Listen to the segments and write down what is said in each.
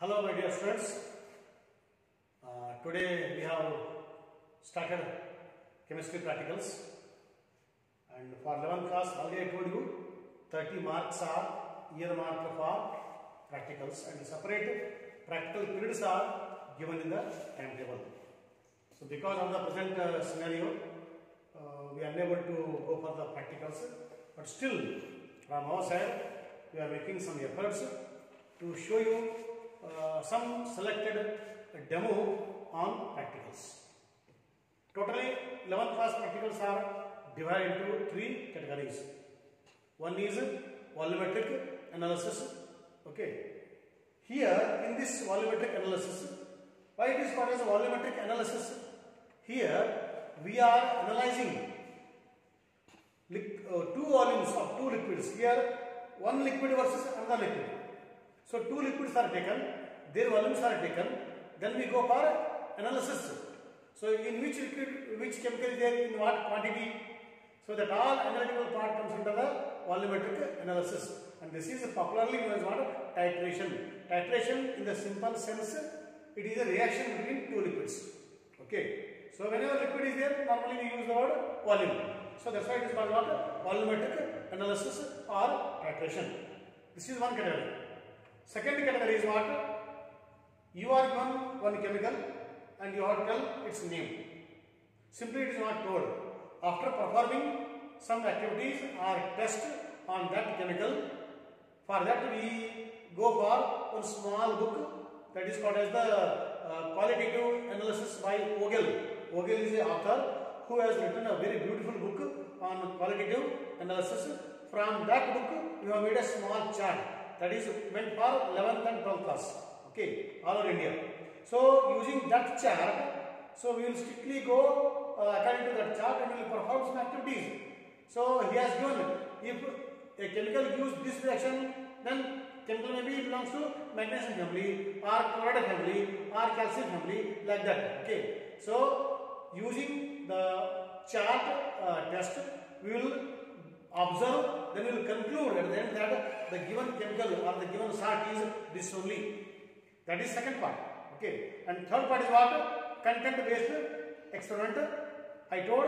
Hello my dear students, today we have started chemistry practicals, and for 11th class already I told you 30 marks are earmarked for practicals and separate practical periods are given in the timetable. So because of the present scenario we are unable to go for the practicals, but still from our side we are making some efforts to show you some selected demo on practicals. Totally 11th class practicals are divided into three categories. One is volumetric analysis. Okay. Here in this volumetric analysis, why it is called as a volumetric analysis? Here we are analyzing two volumes of two liquids. Here one liquid versus another liquid. So two liquids are taken, their volumes are taken, then we go for analysis. So in which liquid, which chemical is there, in what quantity, so that all analytical part comes under the volumetric analysis. And this is popularly known as what? Titration. Titration in the simple sense, it is a reaction between two liquids. Okay. So whenever liquid is there, normally we use the word volume. So that's why it is called what? Volumetric analysis or titration. This is one category. Second category is what? You are given one chemical and you have to tell its name. Simply it is not told. After performing some activities or test on that chemical, for that we go for one small book that is called as the Qualitative Analysis by Vogel. Vogel is the author who has written a very beautiful book on qualitative analysis. From that book we have made a small chart that is meant for 11th and 12th class. Okay, all over India. So using that chart, so we will strictly go according to that chart and we will perform some activities. So he has given, if a chemical gives this reaction, then chemical maybe belongs to magnesium family or chloride family or calcium family, like that. Okay. So using the chart test, we will observe, then we will conclude at the end that the given chemical or the given salt is this only. That is second part. Okay. And third part is what? Content based experiment. I told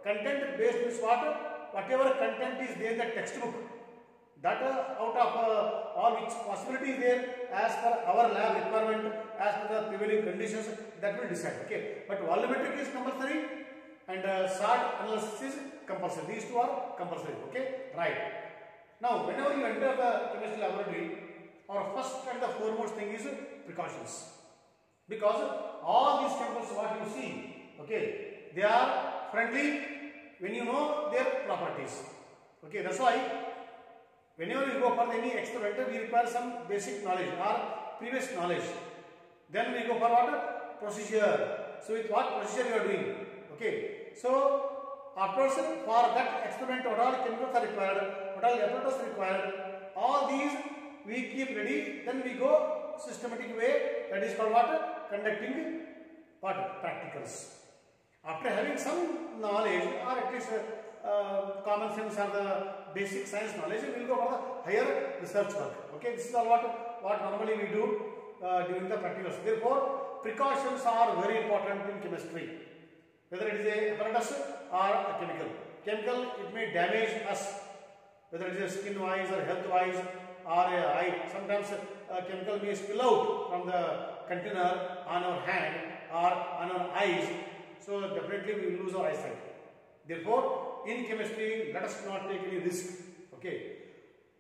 content based means what? Whatever content is there in the textbook, that out of all which possibility is there as per our lab requirement, as per the prevailing conditions, that will decide. Okay. But volumetric is compulsory and salt analysis is compulsory. These two are compulsory. Okay. Right. Now, whenever you enter the chemistry laboratory, our first and the foremost thing is precautions. Because all these chemicals what you see, okay, they are friendly when you know their properties. Okay, that's why whenever we go for any experiment, we require some basic knowledge or previous knowledge. Then we go for what? Procedure. So with what procedure you are doing? Okay. So afterwards, for that experiment, what all chemicals are required, what all apparatus are required, all these we keep ready. Then we go systematic way, that is called what? Conducting what? Practicals. After having some knowledge or at least common sense or the basic science knowledge, we will go for the higher research work. Okay, this is all what normally we do during the practicals. Therefore, precautions are very important in chemistry. Whether it is a apparatus or a chemical. Chemical, it may damage us, whether it is skin wise or health wise or eye. Sometimes a chemical may spill out from the container on our hand or on our eyes. So definitely we will lose our eyesight. Therefore, in chemistry, let us not take any risk. Okay.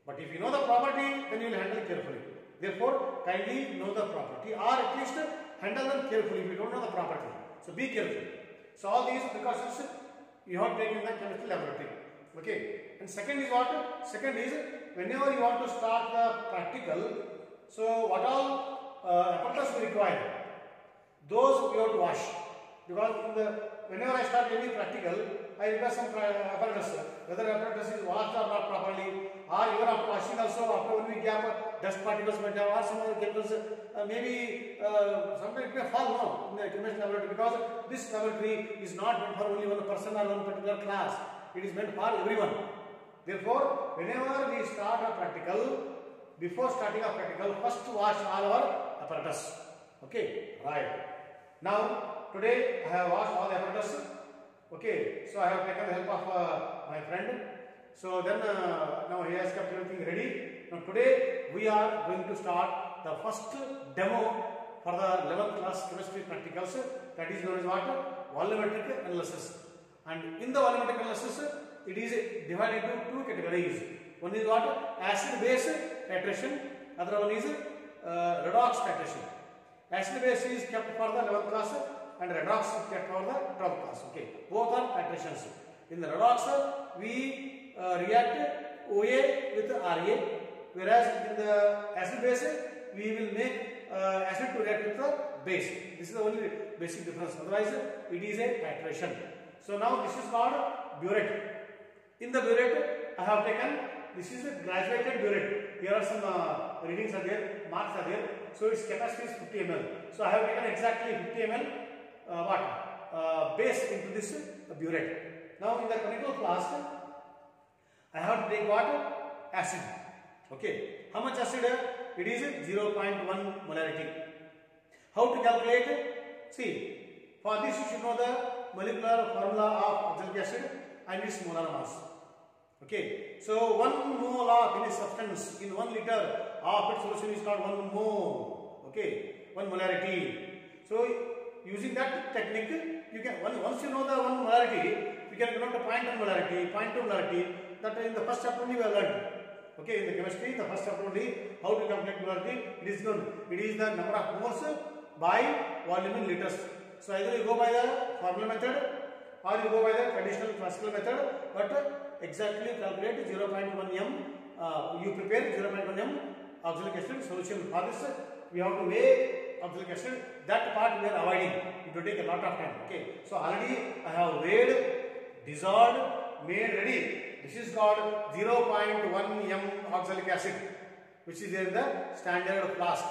But if you know the property, then you will handle carefully. Therefore, kindly know the property or at least handle them carefully if you don't know the property. So be careful. So all these precautions you have taken in the chemistry laboratory. Okay. And second is what? Second is whenever you want to start the practical, so what all apparatus we require, those we have to wash. Because whenever I start any practical, I require some apparatus. Whether apparatus is washed or not properly, or even after washing also, after 1 week gap, dust particles might have, or some other chemicals, maybe sometimes it may fall now in the chemistry laboratory, because this laboratory is not meant for only one person or one particular class. It is meant for everyone. Therefore, whenever we start a practical, before starting a practical, first wash all our apparatus. Okay, right. Now today I have washed all the apparatus. Okay, so I have taken the help of my friend. So then now he has kept everything ready. Now today we are going to start the first demo for the 11th class chemistry practicals. That is known as what? Volumetric analysis. And in the volumetric analysis, it is divided into two categories. One is what? Acid-base titration. Other one is redox titration. Acid-base is kept for the 11th class and redox is kept for the 12th class. Okay, both are titrations. In the redox, we react OA with RA, whereas in the acid-base, we will make acid to react with the base. This is the only basic difference. Otherwise, it is a titration. So now this is called burette. In the burette, I have taken, this is a graduated burette. Here are some readings are there, marks are there. So its capacity is 50 ml. So I have taken exactly 50 ml base into this burette. Now in the conical flask, I have to take what? Acid. Okay. How much acid? It is 0.1 molarity. How to calculate? See, for this you should know the molecular formula of oxalic acid and its molar mass. Okay, so 1 mole of any substance in 1 liter of its solution is called 1 mole. Okay, 1 molarity. So using that technique, you can once you know the 1 molarity, you can convert to 0.1 molarity, 0.2 molarity. That in the first chapter only we have learned. Okay, in the chemistry, the first chapter only how to calculate molarity. It is known. It is the number of moles by volume in liters. So either you go by the formula method or you go by the traditional classical method, but exactly calculate 0.1 m. You prepare 0.1 m oxalic acid solution. For this, we have to weigh oxalic acid. That part we are avoiding. It will take a lot of time. Okay. So already I have weighed, dissolved, made ready. This is called 0.1 m oxalic acid, which is in the standard flask.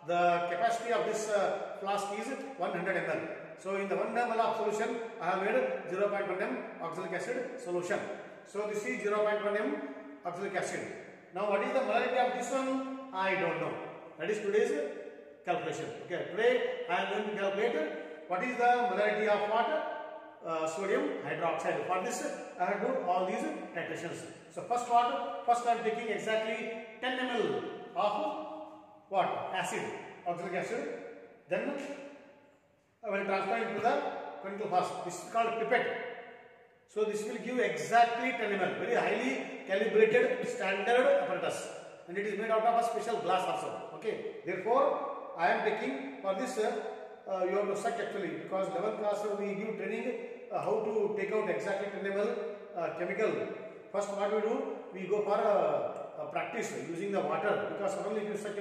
The capacity of this flask is 100 ml. So in the 1 ml of solution, I have made 0.1 m oxalic acid solution. So this is 0.1 m oxalic acid. Now what is the molarity of this one? I don't know. That is today's calculation. Okay, today I am going to calculate what is the molarity of what? Sodium hydroxide. For this, I have to do all these titrations. So first what? First I am taking exactly 10 ml of what? Acid, oxalic acid. Then I will transfer it to the conical flask. This is called pipette. So this will give exactly 10 ml. Very highly calibrated standard apparatus. And it is made out of a special glass also. Okay. Therefore, I am taking for this, you have to suck actually, because 11th class we give training how to take out exactly 10 ml chemical. First what we do, we go for practice using the water, because suddenly if you suck,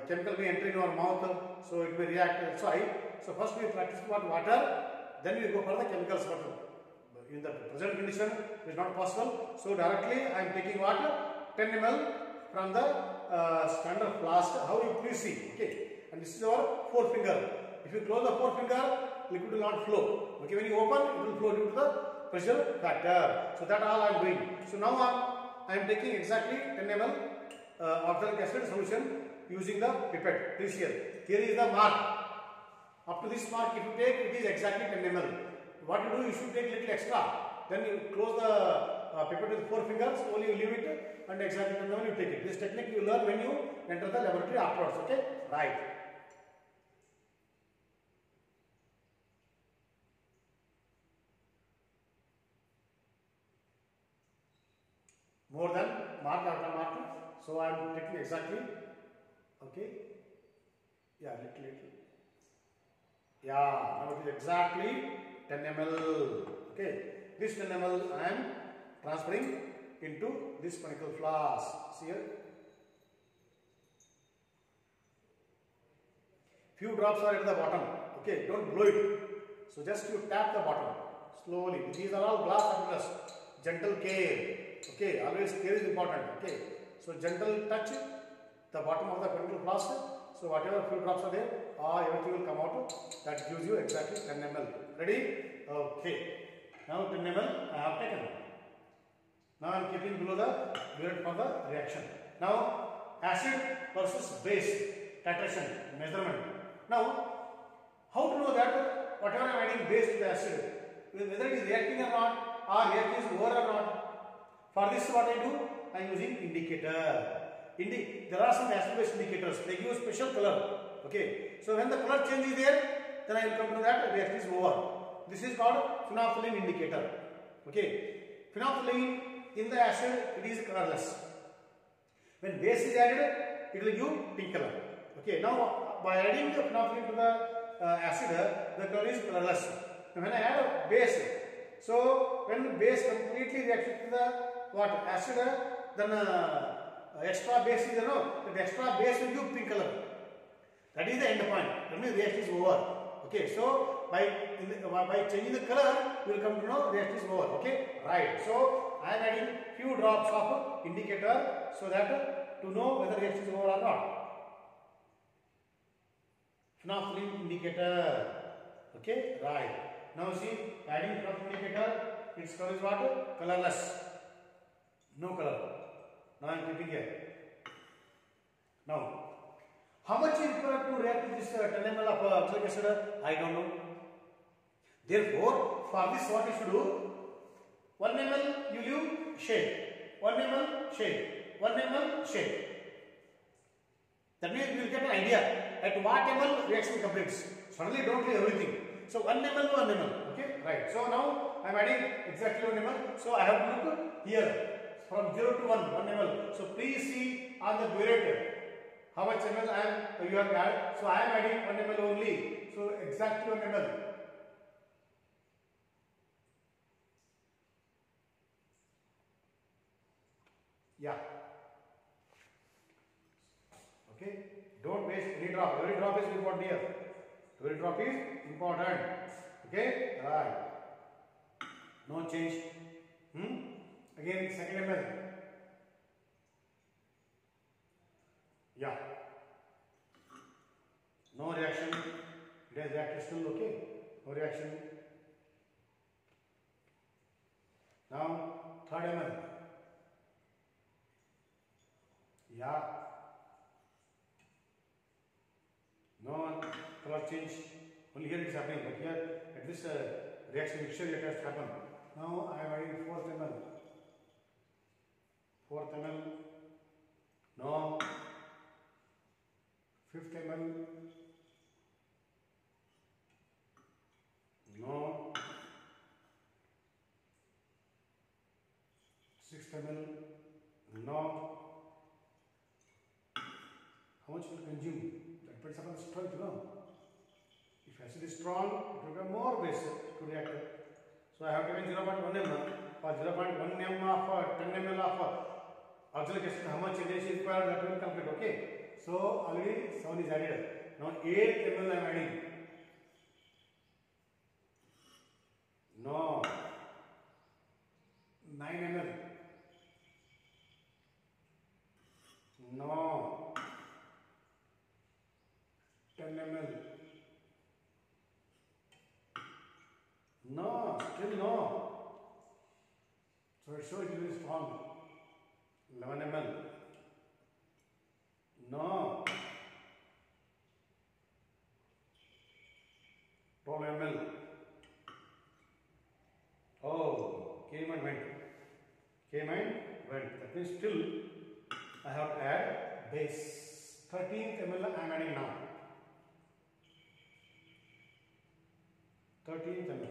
chemical may enter in our mouth, so it may react. So first we practice about water, then we go for the chemicals. But in the present condition, it is not possible. So directly I am taking water 10 ml from the standard flask. How you please see. Okay, and this is our forefinger. If you close the forefinger, liquid will not flow. Okay, when you open, it will flow due to the pressure factor. So that all I am doing. So now I am taking exactly 10 ml oxalic acid solution using the pipette. Please here. Here is the mark. Up to this mark, if you take, it is exactly 10 ml. What you do, you should take little extra. Then you close the pipette with 4 fingers. Only you leave it, and exactly 10 ml you take it. This technique you learn when you enter the laboratory afterwards. Okay, right. More than mark after mark. So I am taking exactly. Okay. Yeah, little. Yeah, now it is exactly 10 ml. Okay. This 10 ml I am transferring into this conical flask. See here. Few drops are at the bottom. Okay, don't blow it. So just you tap the bottom slowly. These are all glass apparatus. Gentle care. Okay, always care is important. Okay, so gentle touch the bottom of the conical flask. So whatever few drops are there, everything will come out. That gives you exactly 10 ml. Ready? Okay. Now 10 ml I have taken. Now I am keeping below the burette for the reaction. Now, acid versus base titration measurement. Now, how to know that whatever I am adding base to the acid, whether it is reacting or not, or reaction is over or not? For this, what I do? I am using indicator. There are some acid-base indicators. They give a special color. Okay. So when the color change is there, then I will come to know that reaction is over. This is called phenolphthalein indicator. Okay. Phenolphthalein in the acid, it is colorless. When base is added, it will give pink color. Okay. Now by adding the phenolphthalein to the acid, the color is colorless. Now when I add a base, so when the base completely reacts to the acid, then extra base is there, no? That extra base will give pink color. That is the end point. That means reaction is over. Okay, so by changing the color, we will come to know reaction is over. Okay, right. So I am adding few drops of indicator so that to know whether reaction is over or not. Phenolphthalein indicator. Okay, right. Now see, adding phenolphthalein indicator, its color is what? Colorless. No color. Now I am keeping here. Now, how much is required to react to this 10 ml of oxalic acid? I don't know. Therefore, for this what you should do? 1 ml you leave shade. 1 ml shade. 1 ml shade. That means you will get an idea at what ml reaction completes. Suddenly don't leave everything. So 1 ml to 1 ml. Okay, right. So now I am adding exactly 1 ml. So I have to look here. From 0 to 1 ml. So please see on the burette how much ml you have added. So I am adding 1 ml only. So exactly 1 ml. Yeah. Okay. Don't waste any drop. Every drop is important here. Every drop is important. Okay. Right. No change. Again, second ml. Yeah. No reaction. It has reacted still, okay. No reaction. Now, third ml. Yeah. No color change. Only here it is happening, but here at this reaction mixture it has happened. Now I am adding 4th ml. 4th ml. No. 5th ml. No. 6th ml. No. How much will consume? That depends upon the strength, no? If acid is strong, it will have more base to react. So I have taken 0.1 ml or 0.1 ml of 10 ml of oxalic acid. How much energy is required, that will complete. Okay. So already 7 is added. Now 8 ml I am adding. No. 9 ml. No. 10 ml. No, still no. So it shows it is strong. 11 ml. No. 12 ml. Oh, came and went. Came and went. That means still I have to add base. 13th ml I am adding now. 13th ml.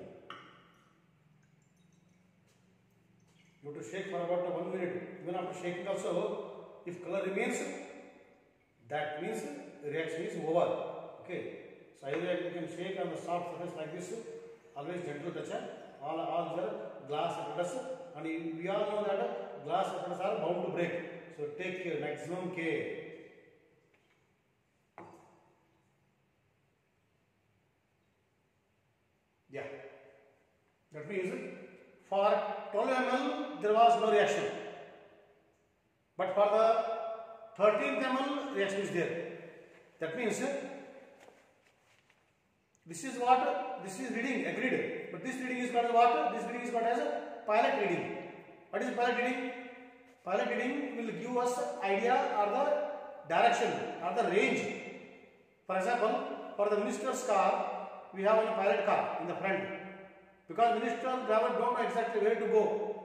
You have to shake for about 1 minute. Even after shaking also, if color remains, that means the reaction is over. Okay. So either you can shake on the soft surface like this, always gentle touch. All the glass apparatus, and we all know that glass apparatus are bound to break. So take care, maximum care. Yeah. That means for 12 ml there was no reaction, but for the 13th ml reaction is there. That means this is what this is reading agreed, but this reading is called as what? This reading is called as a pilot reading. What is pilot reading? Pilot reading will give us idea or the direction or the range. For example, for the minister's car, we have a pilot car in the front. Because minister driver don't know exactly where to go.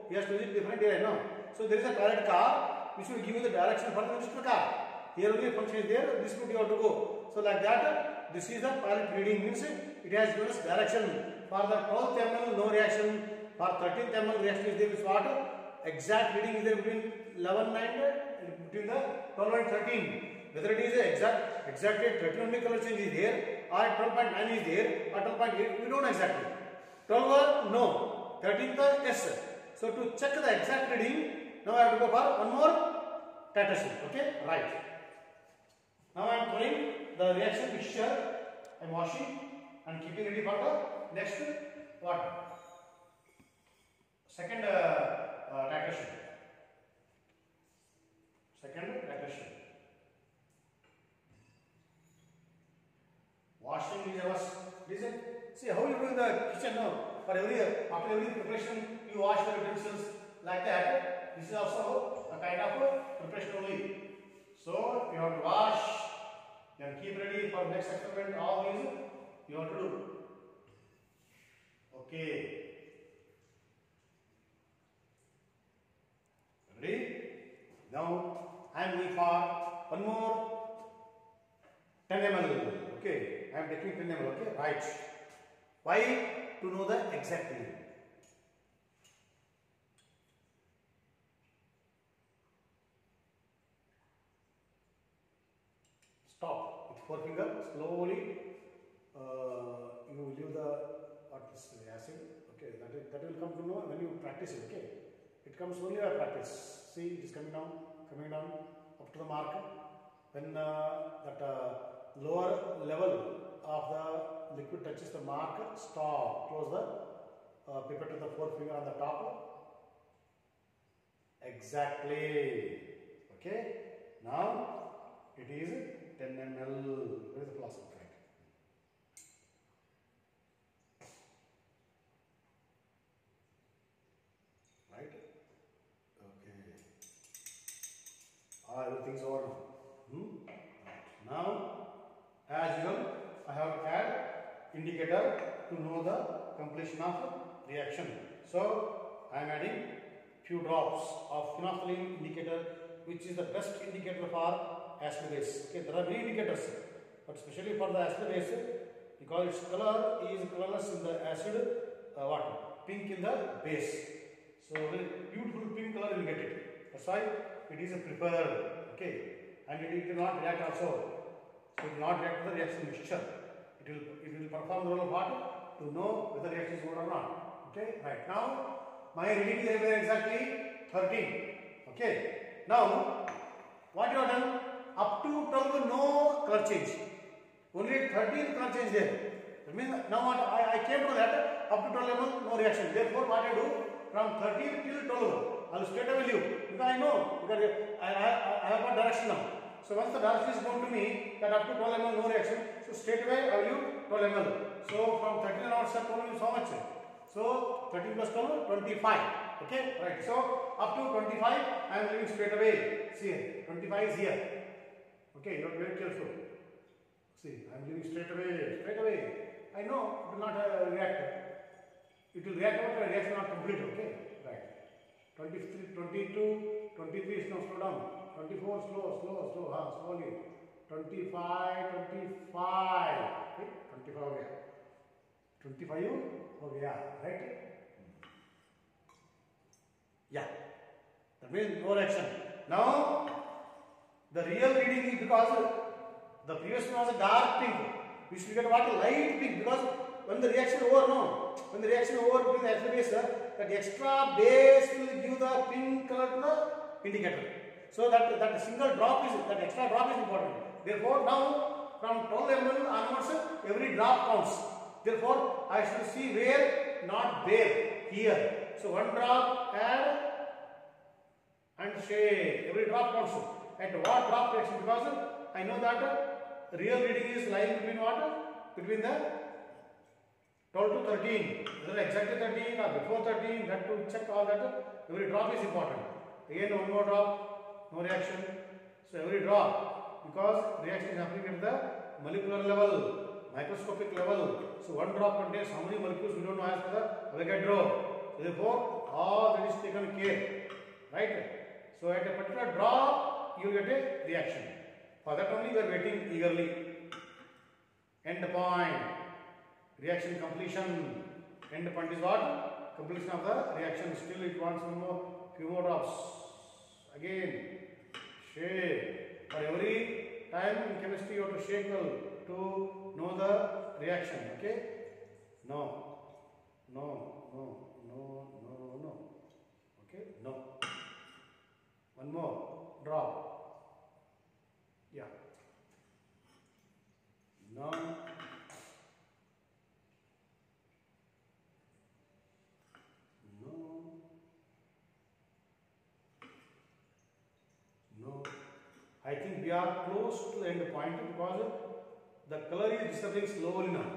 He has to visit different area, no? So there is a pilot car which will give you the direction for the minister car. Here only function is there, this route you have to go. So like that, this is the pilot reading, means it has given us direction. For the 12th ml, no reaction. For 13th ml, reaction is there with what? Exact reading is there between 11 and between the 12 and 13. Whether it is exactly 13 only color change is there, or 12.9 is there, or 12.8, we don't know exactly. 12 no, 13th yes. So to check the exact reading, now I have to go for one more titration. Okay, right. Now I am pouring the reaction mixture. I am washing and keeping ready for the next water. Second titration. Washing is a must. Listen, see how you do in the kitchen now. For after every preparation, you wash the utensils like that. This is also a kind of preparation only. So you have to wash, then keep ready for next experiment. All these you have to do. Okay. Ready? Now I am going for one more 10 ml. Okay, I am taking 10 ml. Okay, right. Why? To know the exact reading. Stop with forefinger slowly. You leave the acid. Okay, that will come to know when you practice it. Okay, it comes only by practice. See, it is coming down up to the mark. When that lower level of the liquid touches the mark, stop. Close the pipette with the forefinger on the top. Exactly. Okay. Now it is 10 ml. Where is the plastic? Right. Okay. Everything is over. Now, as usual, I have add indicator to know the completion of reaction. So I am adding few drops of phenolphthalein indicator, which is the best indicator for acid base. Okay, there are many indicators, but especially for the acid base, because its color is colorless in the acid, pink in the base. So very beautiful pink color you will get it. That's why it is preferred. Okay, and it will not react also. So it will not react to the reaction mixture. It will perform the role of what? To know whether the reaction is good or not. Okay, right. Now my reading is exactly 13. Okay. Now what you have done? Up to 12 no color change. Only 13 color change there. That means now what I came to that up to 12 ml no reaction. Therefore what I do from 13 till 12 I will straight away leave because I know because I have got direction now. So once the direction is known to me that up to 12 ml no reaction, so straight away I will use 12 ml. So from 13 onwards I told you so much. So 13 plus 12, 25. Okay, right. So up to 25 I am leaving straight away. See here, 25 is here. Okay, you have to be very careful. See, I am leaving straight away. I know it will not react. It will react but the reaction not complete. Okay, right. 23, 22, 23 is now slow down. 24 slow, slowly. 25, okay, 25 हो गया. 25 हो गया, right? Yeah. That means no reaction. Now the real reading is because the previous one was a dark pink. We should get what? Light pink, because when the reaction when the reaction over between the acid base, that extra base will give the pink color to the indicator. So that single drop is, that extra drop is important. Therefore now from 12 ml onwards every drop counts. Therefore I should see where, not where, here. So one drop add and shade. Every drop counts. At what drop reaction? Because I know that real reading is lying between what? Between the 12 to 13. Whether exactly 13 or before 13, that to check all that. Every drop is important. Again one more drop, no reaction. So every drop, because reaction is happening at the molecular level, microscopic level. So one drop contains how many molecules we don't know as per the Avogadro. So therefore all that is taken care, right? So at a particular drop you get a reaction. For that only we are waiting eagerly. End point, reaction completion. End point is what? Completion of the reaction. Still it wants one more, few more drops. Again, shake. For every time in chemistry you have to shake well to know the reaction. Okay? No. Okay? No. One more drop. Yeah. No. I think we are close to the end point because the color is disappearing slowly now.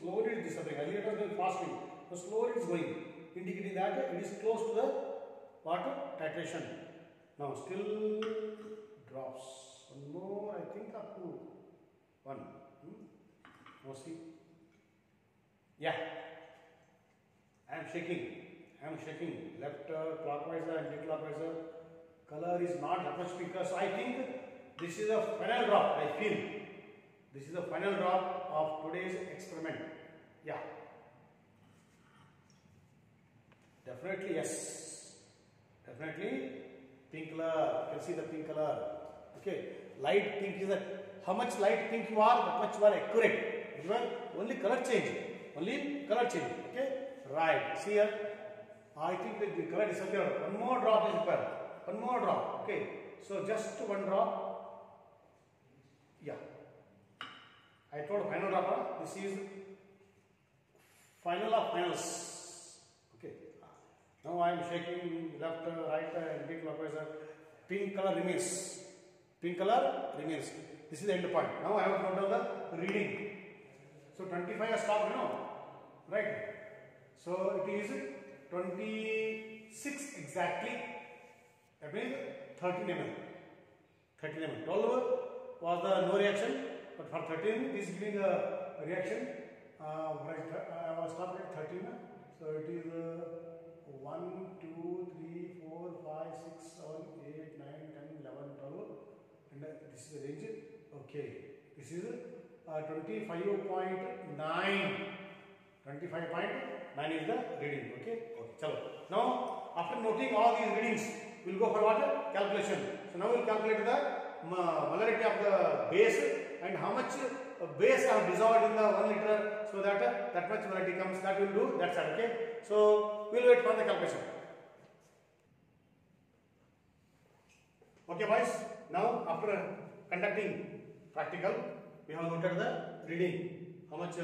Slowly it is disappearing. Earlier it was going fastly. So slowly it is going, indicating that it is close to the water titration. Now still drops. One more, I think up to one. Now see. Yeah. I am shaking. Left clockwise and anti-clockwise. Color is not that much because I think this is the final drop. I feel this is the final drop of today's experiment. Yeah. Definitely yes. Definitely pink color. You can see the pink color. Okay. Light pink is that how much light pink you are, that much you are accurate. Remember, only color change. Okay. Right. See here. I think that the color disappeared. One more drop is required. One more drop. Okay. So just one drop. Yeah. I told final drop. Huh? This is final of finals. Okay. Now I am shaking left, right, and anti-clockwise. Pink color remains. This is the end point. Now I have to note down the reading. So 25 has stopped, you know. Right. So it is 26 exactly. That means 13 ml. 12 was the no reaction, but for 13 this is giving a reaction. Right, I was stopped at 13. So it is 1, 2, 3, 4, 5, 6, 7, 8, 9, 10, 11, 12. And this is the range. Okay. This is 25.9. 25.9 is the reading. Okay. Chalo. Now, after noting all these readings, we will go for what? Calculation. So now we will calculate the molarity of the base and how much base are dissolved in the 1 liter, so that that much molarity comes. That we will do. That's it. Okay. So we will wait for the calculation. Okay, boys. Now after conducting practical, we have noted the reading. How much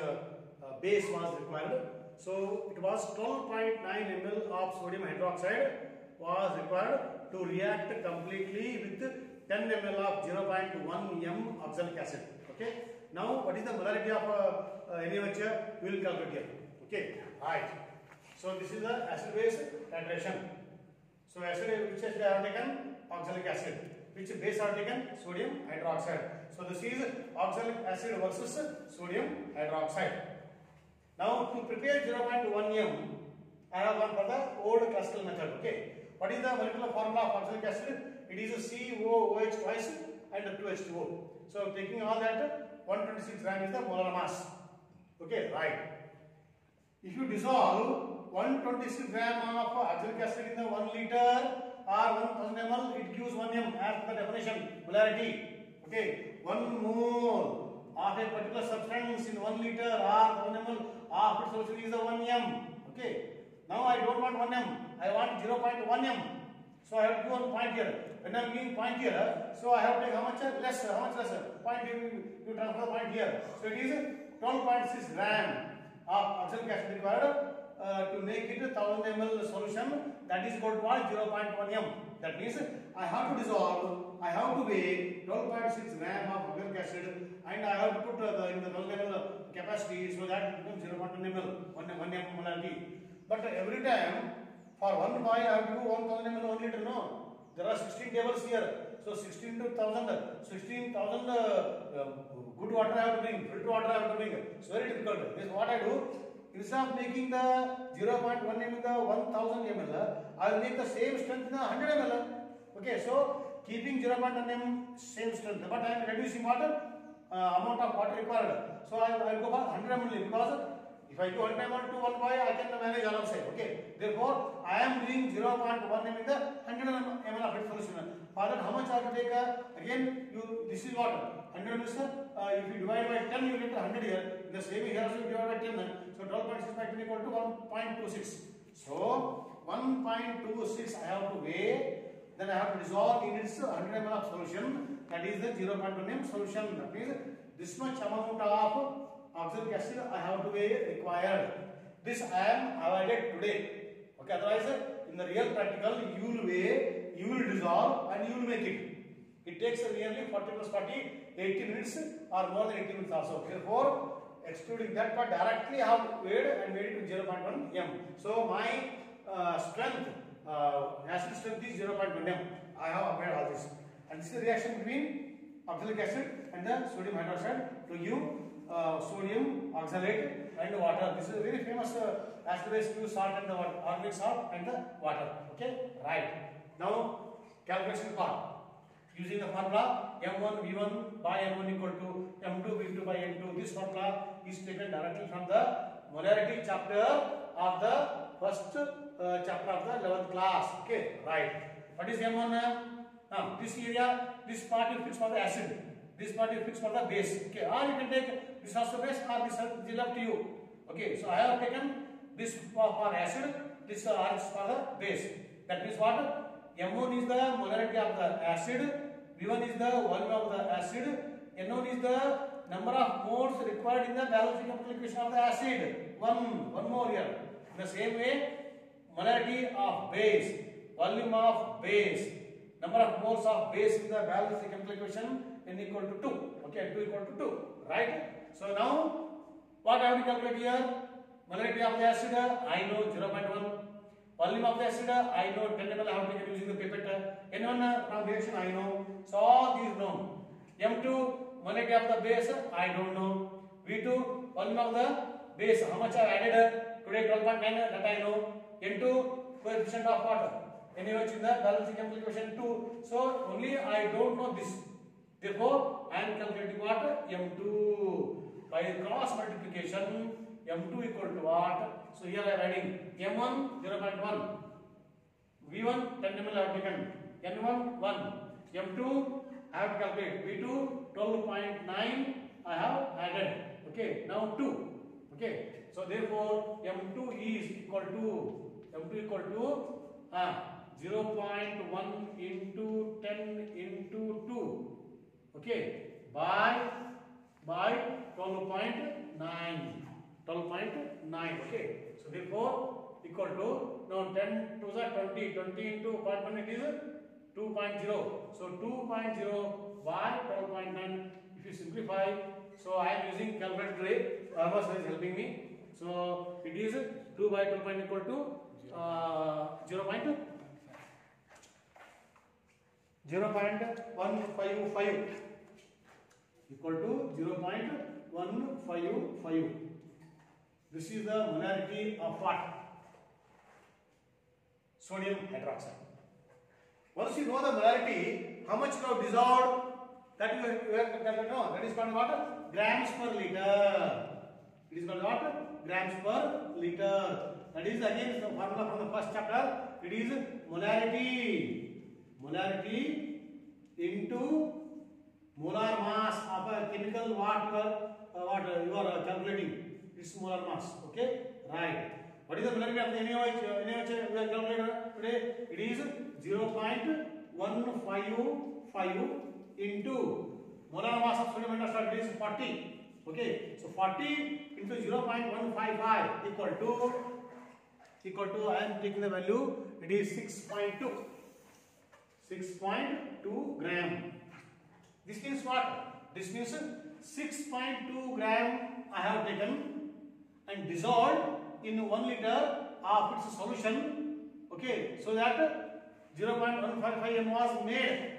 base was required. So it was 12.9 ml of sodium hydroxide was required to react completely with 10 ml of 0.1 m oxalic acid. Okay. Now what is the molarity of NaOH? We will calculate here. Okay. Right. So this is the acid base titration. So acid which I have taken oxalic acid. Which base are taken? Sodium hydroxide. So this is oxalic acid versus sodium hydroxide. Now to prepare 0.1 m, I have gone for the old classical method. Okay. What is the molecular formula of oxalic acid? It is a COOH twice and 2H2O. So taking all that, 126 gram is the molar mass. Okay, right. If you dissolve 126 gram of oxalic acid in the 1 liter or 1000 ml, it gives 1 m as per the definition, molarity. Okay, 1 mole of a particular substance in 1 liter or 1000 ml of its solution is the 1 m. Okay. Now I don't want 1 m, I want 0.1 m. So I have to give one point here. When I am giving point here, so I have to take how much less? How much less? Point here, you transfer the point here. So it is 12.6 gram of oxalic acid required to make it 1000 ml solution. That is equal to what? 0.1 m. That means I have to dissolve, I have to weigh 12.6 gram of oxalic acid and I have to put in the 1000 ml capacity so that it becomes 0.1 ml, 1 m molarity. But every time For 1 pi, I have to do 1000 ml 1 liter. No, there are 16 tables here. So 16 to 1000, 16,000 good water I have to bring, filter water I have to bring. It's very difficult. This is what I do. Instead of making the 0.1 ml the 1000 ml, I will make the same strength in the 100 ml. Okay, so keeping 0.1 ml same strength, but I am reducing water amount of water required. So I will go for 100 ml because if I do 100 ml to 1 pi, I can manage alongside. Okay, therefore I am doing 0.1 ml in the 100 ml of its solution. For that, how much I have to take? Again, this is water. 100 means if you divide by 10, you get 100 here. In the same here also you divide by 10. So 12.6 by 10 equal to 1.26. So 1.26 I have to weigh. Then I have to dissolve in its 100 ml of solution. That is the 0.1 ml solution. That means this much amount of oxalic acid I have to weigh required. This I am avoided today. Okay, otherwise in the real practical you will weigh, you will dissolve and you will make it. It takes nearly 40 plus 40, 80 minutes or more than 80 minutes also. Therefore, excluding that part, directly I have weighed and made it to 0.1 m. So my strength, acid strength is 0.1 m. I have applied all this. And this is the reaction between oxalic acid and the sodium hydroxide to give sodium oxalate and water. This is a very famous acid base fused salt and the organic salt and the water. Okay, right. Now calculation part. Using the formula M1 V1 by N1 equal to M2 V2 by N2. This formula is taken directly from the molarity chapter of the first chapter of the 11th class. Okay, right. What is M1? This area, this part you fix for the acid. This part you fix for the base. Okay, or you can take this as the base or this is up to you. Okay, so I have taken this for acid, this R is for the base. That means what? M1 is the molarity of the acid, V1 is the volume of the acid, N1 is the number of moles required in the balancing chemical equation of the acid. One more here. In the same way, molarity of base, volume of base, number of moles of base in the balancing chemical equation N equal to 2. Okay, 2 equal to 2. Right? So now, what I have to calculate here? Molarity of the acid, I know 0.1. Volume of the acid, I know 10 ml I have taken using the pipette. N1 from reaction, I know. So all these known. M2, molarity of the base, I don't know. V2, volume of the base, how much I have added today 12.9, that I know. N2, coefficient of water. Anyway, in the balancing chemical equation 2. So only I don't know this. Therefore, I am calculating what? M2. By cross multiplication, M2 equal to what? So here I am adding M1 0.1, V1 10 ml I have taken, N1 1, M2 I have to calculate, V2 12.9 I have added. Okay, now 2. Okay, so therefore M2 is equal to 0.1 into 10 into 2. Okay, by 12.9. 12.9. Okay, so therefore equal to now 10 to the 20 into 0.1 it is 2.0. So 2.0 by 12.9. If you simplify, so I am using calculator. Almost is helping me. So it is 2 by 12.9 equal to 0.155 equal to 0.155. This is the molarity of what? Sodium hydroxide. Once you know the molarity, how much you have dissolved, that you have to know. That is called what? Grams per liter. It is called what? Grams per liter. That is again the formula from the first chapter. It is molarity. Molarity into molar mass of a chemical water. You are calculating. It's molar mass. Okay, right. What is the molarity of the NaOH we are calculating today? It is 0.155 into molar mass of sodium hydroxide. It is 40. Okay, so 40 into 0.155 equal to I am taking the value. It is 6.2. 6.2 gram. This means what? This means 6.2 gram I have taken and dissolved in 1 liter of its solution. Okay, so that 0.155 m was made.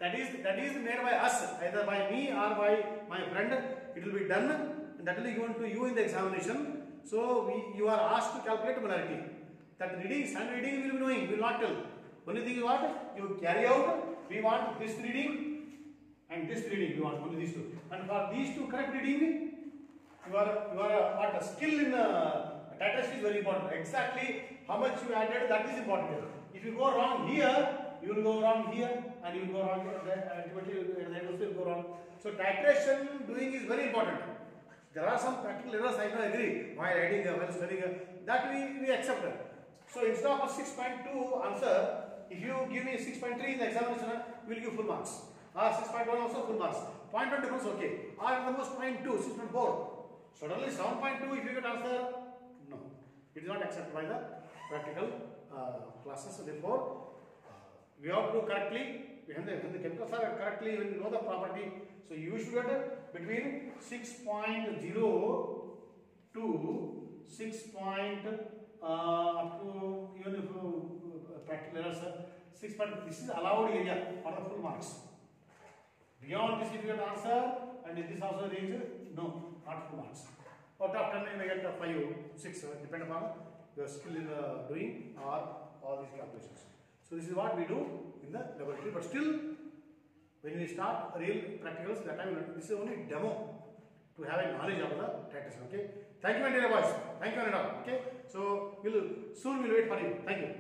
That is made by us, either by me or by my friend. It will be done, and that will be given to you in the examination. So you are asked to calculate molarity. That reading, standard reading you will be knowing, we will not tell. Only thing is what you carry out. We want this reading and this reading. We want only these two. And for these two correct reading, your what a skill in titration is very important. Exactly how much you added, that is important. If you go wrong here, you will go wrong here, and you will go wrong here. Ultimately, that also will go wrong. So titration doing is very important. There are some practical errors, I know, agree. While writing, while studying, that we accept. So instead of a 6.2 answer, if you give me 6.3 in the examination, we will give full marks. Or 6.1 also full marks. 0.1 difference okay. Or at the most 0.2, 6.4. Suddenly 7.2 if you get answer, no. It is not accepted by the practical classes. So therefore, we have to correctly, when the chemicals are correctly, when you know the property, so you should get between 6.0 to 6. Up to even if practical errors, 6. This is allowed area for the full marks. Beyond this, if you get answer, and in this also range, no, not full marks. Out of 10, you may get 5, 6, depend upon your skill in doing or all these calculations. So this is what we do in the laboratory. But still, when we start real practicals, that time this is only demo to have a knowledge of the titration. Okay. Thank you, my dear boys. Thank you, and all. Okay. So soon we'll wait for you. Thank you.